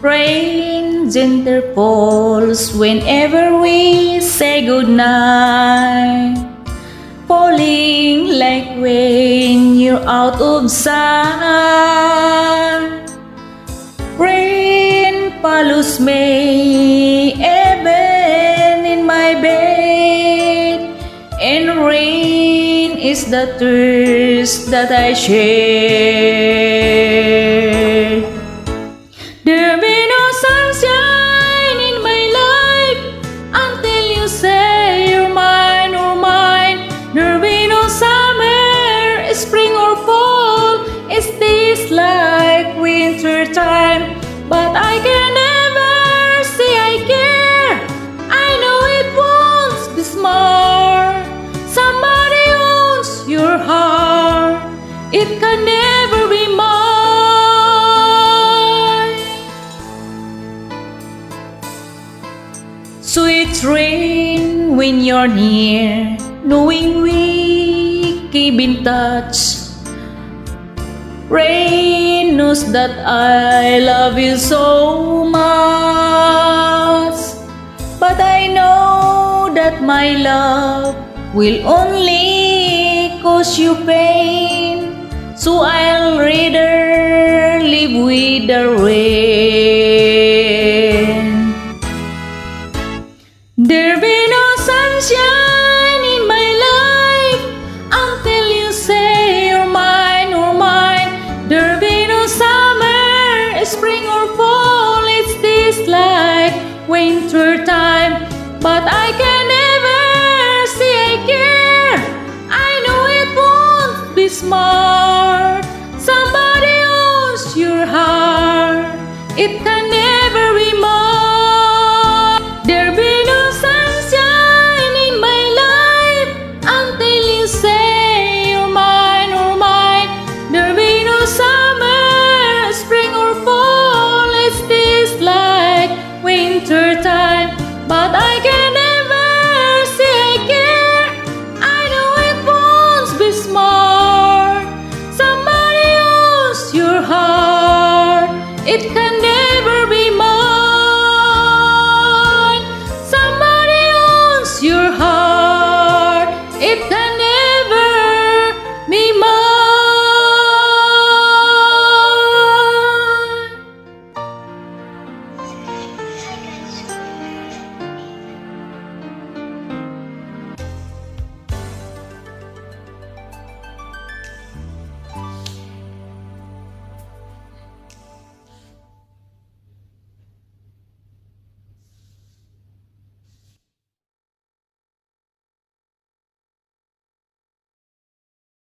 Rain gently falls whenever we say goodnight, falling like when you're out of sight. Rain follows me even in my bed, and rain is the tears that I share. There'll be no sunshine in my life until you say you're mine or mine. There'll be no summer, spring or fall. It stays like winter time, but I can never say I care. I know it won't be smart. Somebody owns your heart. It can never be mine. Sweet rain when you're near, knowing we keep in touch. Rain knows that I love you so much, but I know that my love will only cause you pain. So I'll rather live with the rain. There'll be no sunshine in my life until you say you're mine or mine. There'll be no summer, spring or fall. It's this like winter time, but I can never say I care. I know it won't be smart. Somebody owns your heart. It can never be mine. There'll be no sunshine in my life until you say you're mine or mine. There'll be no summer, spring or fall. It's this like winter time, but I can never say I care. I know it won't be smart. Somebody owns your heart. It can